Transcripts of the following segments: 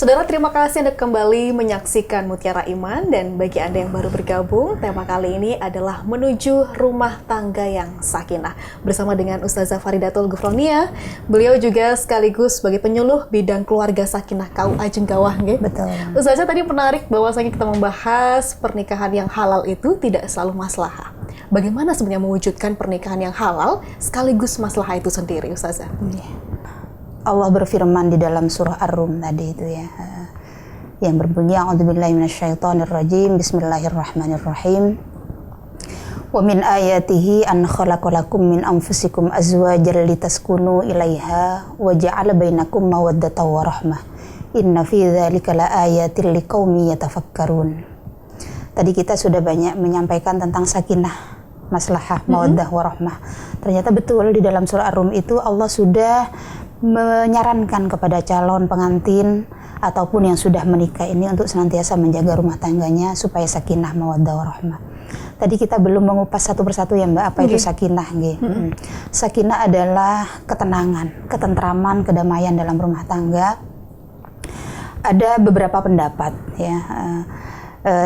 Saudara, terima kasih Anda kembali menyaksikan Mutiara Iman, dan bagi Anda yang baru bergabung, tema kali ini adalah menuju rumah tangga yang sakinah bersama dengan Ustazah Faridatul Ghufronia. Beliau juga sekaligus sebagai penyuluh bidang keluarga sakinah KUA Jenggawah. Betul. Ustazah tadi menarik bahwasanya kita membahas pernikahan yang halal itu tidak selalu maslahah. Bagaimana sebenarnya mewujudkan pernikahan yang halal sekaligus maslahah itu sendiri, Ustazah? Allah berfirman di dalam surah Ar-Rum tadi itu ya, yang berbunyi a'udzubillahi minasyaitonirrajim, bismillahirrahmanirrahim. Wa min ayatihi an khalaqalakum min anfusikum azwajan litaskunu ilaiha wa ja'ala bainakum mawaddatan wa rahmah. Inna fi dzalika laayatin liqaumin yatafakkarun. Tadi kita sudah banyak menyampaikan tentang sakinah, maslahah, mawaddah, warahmah. Ternyata betul di dalam surah Ar-Rum itu Allah sudah menyarankan kepada calon pengantin ataupun yang sudah menikah ini untuk senantiasa menjaga rumah tangganya supaya sakinah, mawaddah, warahmah. Tadi kita belum mengupas satu persatu ya Mbak, apa itu sakinah? Sakinah adalah ketenangan, ketentraman, kedamaian dalam rumah tangga. Ada beberapa pendapat ya.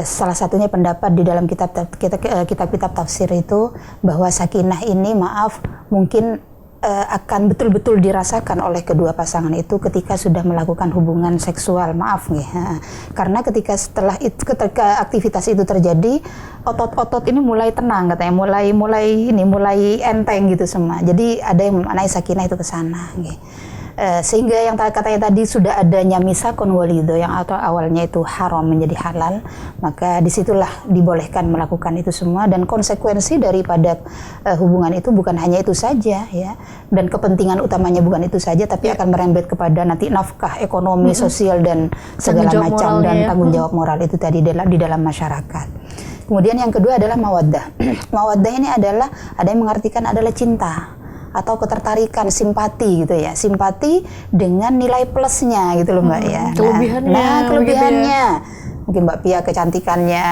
Salah satunya pendapat di dalam kitab-kitab tafsir itu bahwa sakinah ini mungkin akan betul-betul dirasakan oleh kedua pasangan itu ketika sudah melakukan hubungan seksual, karena ketika aktivitas itu terjadi, otot-otot ini mulai tenang katanya, mulai enteng gitu semua. Jadi ada yang memaknai sakinah itu ke sana. Sehingga yang katanya tadi sudah adanya misakon walido yang awalnya itu haram menjadi halal, maka disitulah dibolehkan melakukan itu semua, dan konsekuensi daripada hubungan itu bukan hanya itu saja ya, dan kepentingan utamanya bukan itu saja, tapi akan merembet kepada nanti nafkah, ekonomi, sosial, dan segala macam, dan tanggung jawab moral itu tadi di dalam masyarakat. Kemudian yang kedua adalah mawaddah. Mawaddah ini adalah, ada yang mengartikan adalah cinta atau ketertarikan, simpati gitu ya, simpati dengan nilai plusnya gitu loh Mbak ya. Kelebihannya. Mungkin Mbak Pia kecantikannya,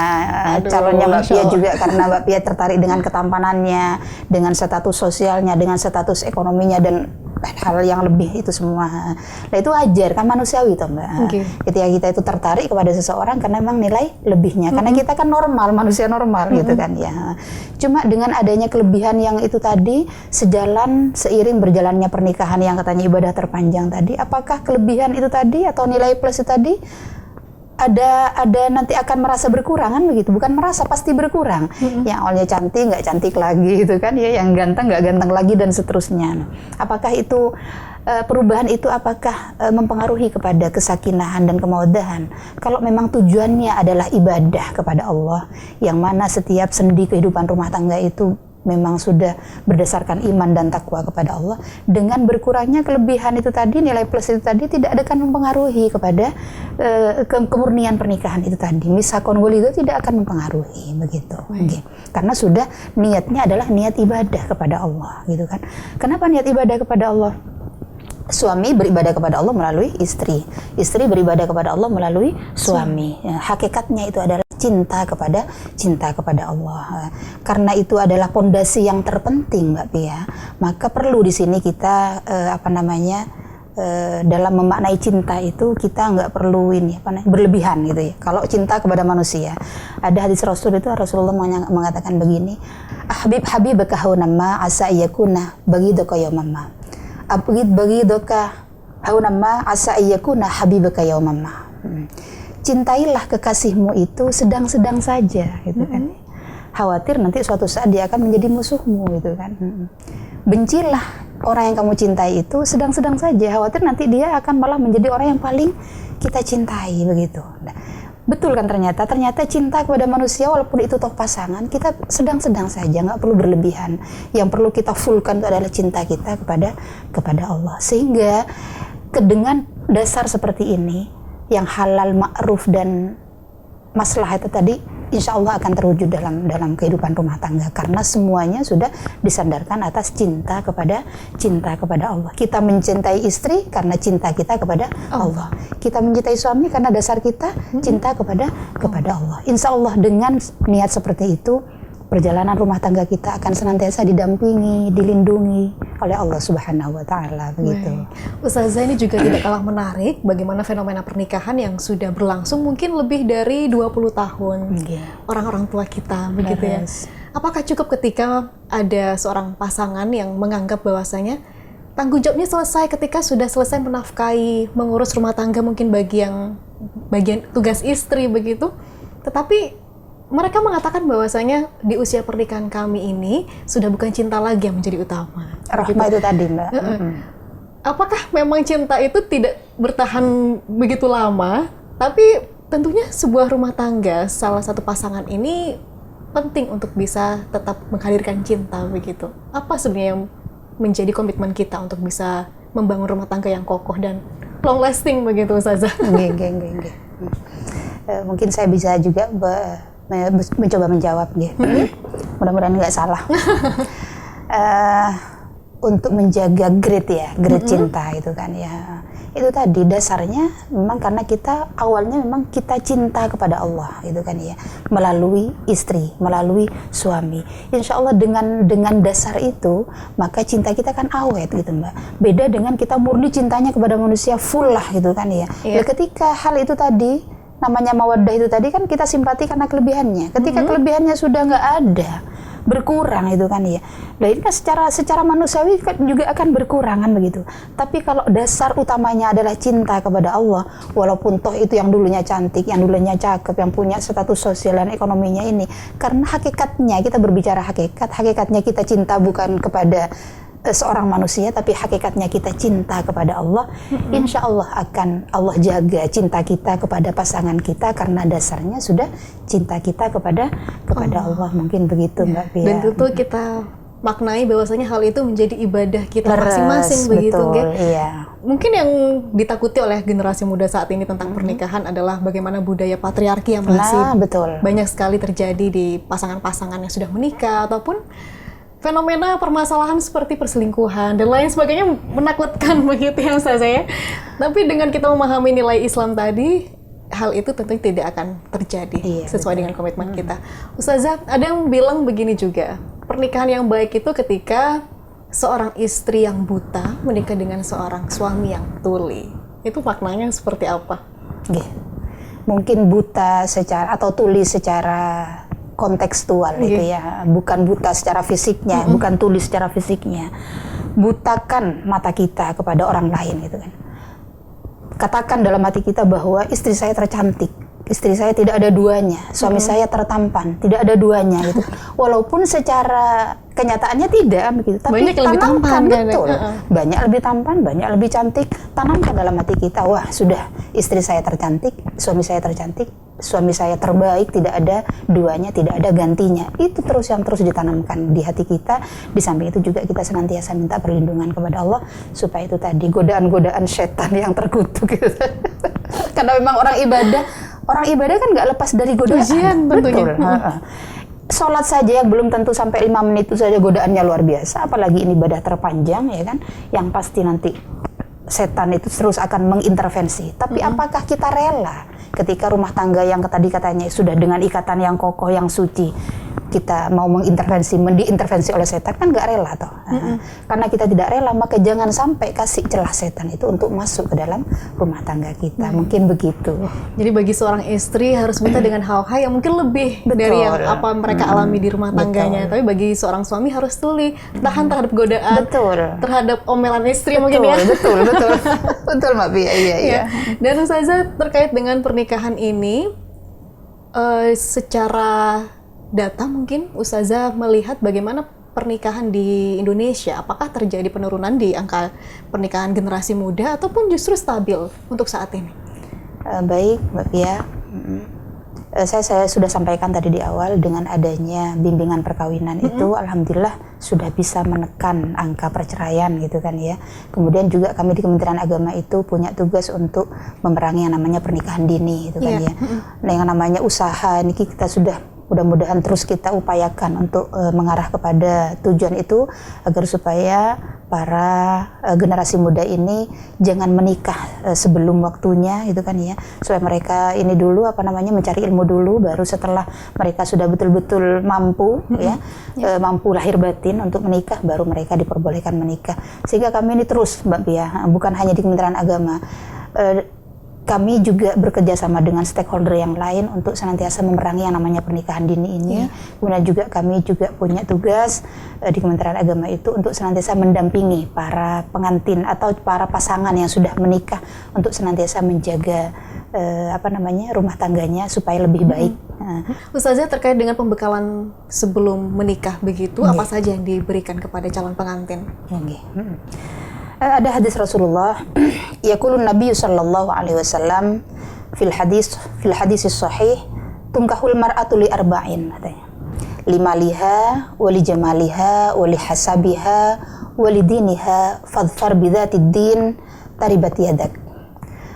calonnya Mbak Pia juga karena Mbak Pia tertarik dengan ketampanannya, dengan status sosialnya, dengan status ekonominya, dan hal yang lebih itu semua. Nah itu wajar, kan manusiawi toh Mbak. Ketika kita itu tertarik kepada seseorang karena memang nilai lebihnya, karena kita kan normal, manusia normal gitu kan ya. Cuma dengan adanya kelebihan yang itu tadi, seiring berjalannya pernikahan yang katanya ibadah terpanjang tadi, apakah kelebihan itu tadi atau nilai plus itu tadi ada nanti akan merasa berkurang kan begitu? Bukan merasa, pasti berkurang. Yang awalnya cantik nggak cantik lagi gitu kan ya, yang ganteng nggak ganteng lagi, dan seterusnya. Apakah itu perubahan itu apakah mempengaruhi kepada kesakinahan dan kemawaddahan? Kalau memang tujuannya adalah ibadah kepada Allah, yang mana setiap sendi kehidupan rumah tangga itu memang sudah berdasarkan iman dan takwa kepada Allah, dengan berkurangnya kelebihan itu tadi, nilai plus itu tadi, tidak akan mempengaruhi kepada kemurnian pernikahan itu tadi. Misakon walido tidak akan mempengaruhi begitu. Karena sudah niatnya adalah niat ibadah kepada Allah gitu kan. Kenapa niat ibadah kepada Allah? Suami beribadah kepada Allah melalui istri, istri beribadah kepada Allah melalui suami. Hakikatnya itu adalah cinta kepada Allah. Karena itu adalah pondasi yang terpenting Mbak Pia, maka perlu di sini kita dalam memaknai cinta itu kita nggak perlu berlebihan gitu ya. Kalau cinta kepada manusia, ada hadis Rasul itu, Rasulullah mengatakan begini, habibaka haunamma asa yakuna bagidaka yaumamma, bagidaka haunamma asa yakuna habibaka yaumamma. Cintailah kekasihmu itu sedang-sedang saja gitu kan. Khawatir nanti suatu saat dia akan menjadi musuhmu gitu kan. Bencilah orang yang kamu cintai itu sedang-sedang saja, khawatir nanti dia akan malah menjadi orang yang paling kita cintai begitu. Nah, betul kan, ternyata cinta kepada manusia walaupun itu toh pasangan, kita sedang-sedang saja, nggak perlu berlebihan. Yang perlu kita fullkan itu adalah cinta kita kepada Allah. Sehingga dengan dasar seperti ini, yang halal, ma'ruf, dan maslahah itu tadi, insya Allah akan terwujud dalam kehidupan rumah tangga, karena semuanya sudah disandarkan atas cinta kepada Allah. Kita mencintai istri karena cinta kita kepada Allah. Kita mencintai suami karena dasar kita cinta kepada Allah. Insya Allah dengan niat seperti itu, perjalanan rumah tangga kita akan senantiasa didampingi, dilindungi oleh Allah Subhanahu wa taala begitu. Ustazah, ini juga tidak kalah menarik bagaimana fenomena pernikahan yang sudah berlangsung mungkin lebih dari 20 tahun. Orang-orang tua kita begitu ya. Apakah cukup ketika ada seorang pasangan yang menganggap bahwasanya tanggung jawabnya selesai ketika sudah selesai menafkahi, mengurus rumah tangga mungkin bagian tugas istri begitu, tetapi mereka mengatakan bahwasanya di usia pernikahan kami ini sudah bukan cinta lagi yang menjadi utama. Rahmah itu tadi, Mbak. Apakah memang cinta itu tidak bertahan begitu lama, tapi tentunya sebuah rumah tangga, salah satu pasangan ini penting untuk bisa tetap menghadirkan cinta begitu. Apa sebenarnya yang menjadi komitmen kita untuk bisa membangun rumah tangga yang kokoh dan long lasting begitu, Ustazah? Mungkin saya bisa juga mencoba menjawab gitu. Mudah-mudahan nggak salah. Untuk menjaga grade cinta itu kan ya. Itu tadi dasarnya memang karena kita awalnya memang kita cinta kepada Allah gitu kan ya, melalui istri, melalui suami. Insya Allah dengan dasar itu maka cinta kita kan awet gitu Mbak. Beda dengan kita murni cintanya kepada manusia full lah gitu kan ya. Ketika hal itu tadi namanya mawaddah itu tadi kan kita simpati karena kelebihannya. Ketika kelebihannya sudah nggak ada, berkurang itu kan ya. Nah ini kan secara manusiawi juga akan berkurangan begitu. Tapi kalau dasar utamanya adalah cinta kepada Allah, walaupun toh itu yang dulunya cantik, yang dulunya cakep, yang punya status sosial dan ekonominya ini, karena hakikatnya kita berbicara hakikatnya kita cinta bukan kepada seorang manusia, tapi hakikatnya kita cinta kepada Allah. Insya Allah akan Allah jaga cinta kita kepada pasangan kita karena dasarnya sudah cinta kita kepada Allah. Mungkin begitu Mbak Pia. Dan tentu kita maknai bahwasanya hal itu menjadi ibadah kita masing-masing begitu, betul, iya. Mungkin yang ditakuti oleh generasi muda saat ini tentang pernikahan adalah bagaimana budaya patriarki yang masih banyak sekali terjadi di pasangan-pasangan yang sudah menikah ataupun fenomena permasalahan seperti perselingkuhan dan lain sebagainya menakutkan begitu ya Ustazah ya. Tapi dengan kita memahami nilai Islam tadi, hal itu tentunya tidak akan terjadi sesuai dengan komitmen kita. Ustazah, ada yang bilang begini juga, pernikahan yang baik itu ketika seorang istri yang buta menikah dengan seorang suami yang tuli. Itu maknanya seperti apa? Mungkin buta secara atau tuli secara kontekstual itu ya, bukan buta secara fisiknya, bukan tuli secara fisiknya. Butakan mata kita kepada orang lain gitu kan. Katakan dalam hati kita bahwa istri saya tercantik, istri saya tidak ada duanya, suami saya tertampan, tidak ada duanya gitu. Walaupun secara kenyataannya tidak begitu, tapi banyak lebih tampan, betul. Banyak lebih tampan, banyak lebih cantik. Tanamkan dalam hati kita, wah sudah istri saya tercantik, suami saya tercantik, suami saya terbaik, tidak ada duanya, tidak ada gantinya. Itu yang terus ditanamkan di hati kita. Di samping itu juga kita senantiasa minta perlindungan kepada Allah supaya itu tadi godaan-godaan setan yang terkutuk gitu. Karena memang orang ibadah kan nggak lepas dari godaan. Ujian tentunya. Sholat saja yang belum tentu sampai 5 menit itu saja godaannya luar biasa, apalagi ini ibadah terpanjang ya kan, yang pasti nanti setan itu terus akan mengintervensi. Tapi apakah kita rela ketika rumah tangga yang tadi katanya sudah dengan ikatan yang kokoh, yang suci, kita mau diintervensi oleh setan? Kan nggak rela toh. Karena kita tidak rela, maka jangan sampai kasih celah setan itu untuk masuk ke dalam rumah tangga kita. Mungkin begitu. Jadi bagi seorang istri harus buta dengan hal-hal yang mungkin lebih dari yang apa mereka alami di rumah tangganya. Tapi bagi seorang suami harus tuli, tahan terhadap godaan, terhadap omelan istri mungkin ya. Betul Mbak Pia. Iya. Dan Ustazah, terkait dengan pernikahan ini, secara data mungkin Ustazah melihat bagaimana pernikahan di Indonesia, apakah terjadi penurunan di angka pernikahan generasi muda ataupun justru stabil untuk saat ini? Baik Mbak Pia, saya sudah sampaikan tadi di awal, dengan adanya bimbingan perkawinan itu alhamdulillah sudah bisa menekan angka perceraian gitu kan ya. Kemudian juga kami di Kementerian Agama itu punya tugas untuk memerangi yang namanya pernikahan dini gitu kan ya. Nah yang namanya usaha ini kita sudah mudah-mudahan terus kita upayakan untuk mengarah kepada tujuan itu, agar supaya para generasi muda ini jangan menikah sebelum waktunya, gitu kan ya, supaya mereka ini dulu mencari ilmu dulu, baru setelah mereka sudah betul-betul mampu mampu lahir batin untuk menikah, baru mereka diperbolehkan menikah. Sehingga kami ini terus, Mbak Pia, bukan hanya di Kementerian Agama, kami juga bekerja sama dengan stakeholder yang lain untuk senantiasa memerangi yang namanya pernikahan dini ini. Kemudian juga kami juga punya tugas di Kementerian Agama itu untuk senantiasa mendampingi para pengantin atau para pasangan yang sudah menikah untuk senantiasa menjaga rumah tangganya supaya lebih baik. Ustazah, terkait dengan pembekalan sebelum menikah begitu, apa saja yang diberikan kepada calon pengantin? Ada hadis Rasulullah, yaqulun Nabi sallallahu alaihi wasallam fil hadis sahih, tunkahul mar'atu li arba'in, katanya. Limaliha wa li jamaliha wa li hasabiha wa li diniha fadfar bidzatid din taribat yadak.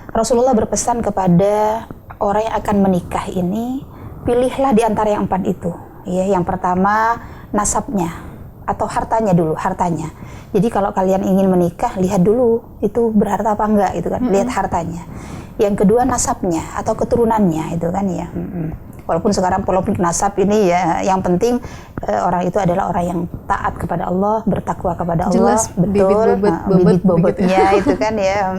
Rasulullah berpesan kepada orang yang akan menikah ini, pilihlah di antara yang 4 itu. Ya, yang pertama nasabnya atau hartanya dulu, hartanya. Jadi kalau kalian ingin menikah, lihat dulu itu berharta apa enggak, itu kan. Lihat hartanya. Yang kedua nasabnya atau keturunannya, itu kan ya. Walaupun sekarang polemik nasab ini ya, yang penting orang itu adalah orang yang taat kepada Allah, bertakwa kepada Allah. Jelas, betul, bibit bobotnya begitu. itu kan ya.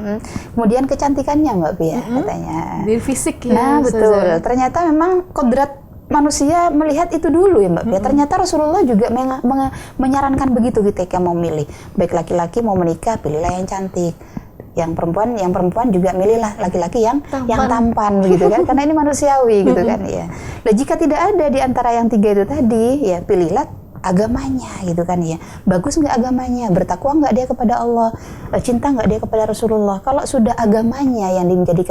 Kemudian kecantikannya, Mbak Pia, katanya. Di fisik ya. Nah, betul. Ternyata memang kodrat manusia melihat itu dulu ya, Mbak Pia. Ternyata Rasulullah juga menyarankan begitu ketika mau milih. Baik laki-laki mau menikah, pilihlah yang cantik. Yang perempuan juga milihlah laki-laki yang tampan begitu kan, karena ini manusiawi gitu kan ya. Nah, jika tidak ada di antara yang 3 itu tadi, ya pilihlah agamanya gitu kan ya. Bagus nggak agamanya, bertakwa nggak dia kepada Allah, cinta nggak dia kepada Rasulullah. Kalau sudah agamanya yang menjadi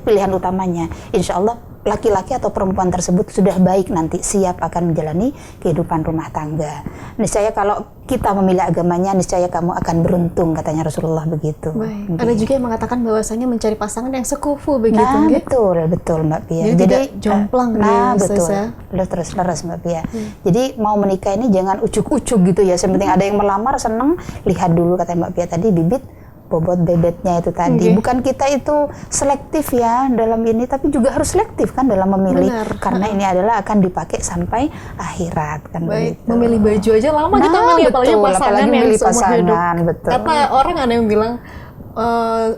pilihan utamanya, insya Allah laki-laki atau perempuan tersebut sudah baik nanti, siap akan menjalani kehidupan rumah tangga. Niscaya kalau kita memilih agamanya, niscaya kamu akan beruntung, katanya Rasulullah begitu. Baik. Ada juga yang mengatakan bahwasanya mencari pasangan yang sekufu begitu. Nah, betul Mbak Pia. Jadi tidak jomplang. Betul. Terus Mbak Pia. Jadi mau menikah ini jangan ucuk-ucuk gitu ya. Yang penting ada yang melamar, seneng, lihat dulu, kata Mbak Pia tadi, bibit bobot bebetnya itu tadi. Bukan kita itu selektif ya dalam ini, tapi juga harus selektif kan dalam memilih. Benar. Karena ini adalah akan dipakai sampai akhirat kan. Baik, begitu. memilih baju aja lama kita milih, apalagi pasangan yang seumur hidup. Betul. Kata orang, ada yang bilang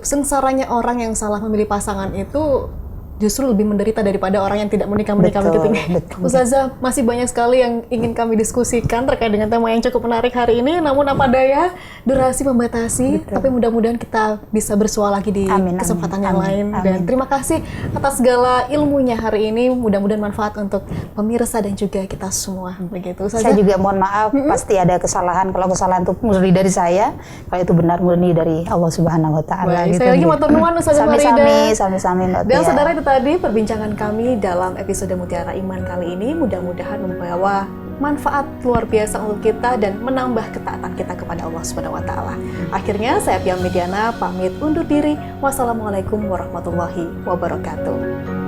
sengsaranya orang yang salah memilih pasangan itu justru lebih menderita daripada orang yang tidak menikah begitu. Ustazah, masih banyak sekali yang ingin kami diskusikan terkait dengan tema yang cukup menarik hari ini, namun apa daya durasi membatasi. Tapi mudah-mudahan kita bisa bersua lagi di kesempatan yang lain. Dan terima kasih atas segala ilmunya hari ini, mudah-mudahan manfaat untuk pemirsa dan juga kita semua begitu. Ustazah, saya juga mohon maaf, pasti ada kesalahan. Kalau kesalahan itu murni dari saya, kalau itu benar murni dari Allah Subhanahu wa taala. Gitu. Saya lagi matur nuwun Ustazah Farida. Sami-sami Mbak Pia. Dan saudara, itu tadi perbincangan kami dalam episode Mutiara Iman kali ini. Mudah-mudahan membawa manfaat luar biasa untuk kita dan menambah ketaatan kita kepada Allah Subhanahu wa taala. Akhirnya saya Pia Mediana pamit undur diri. Wassalamualaikum warahmatullahi wabarakatuh.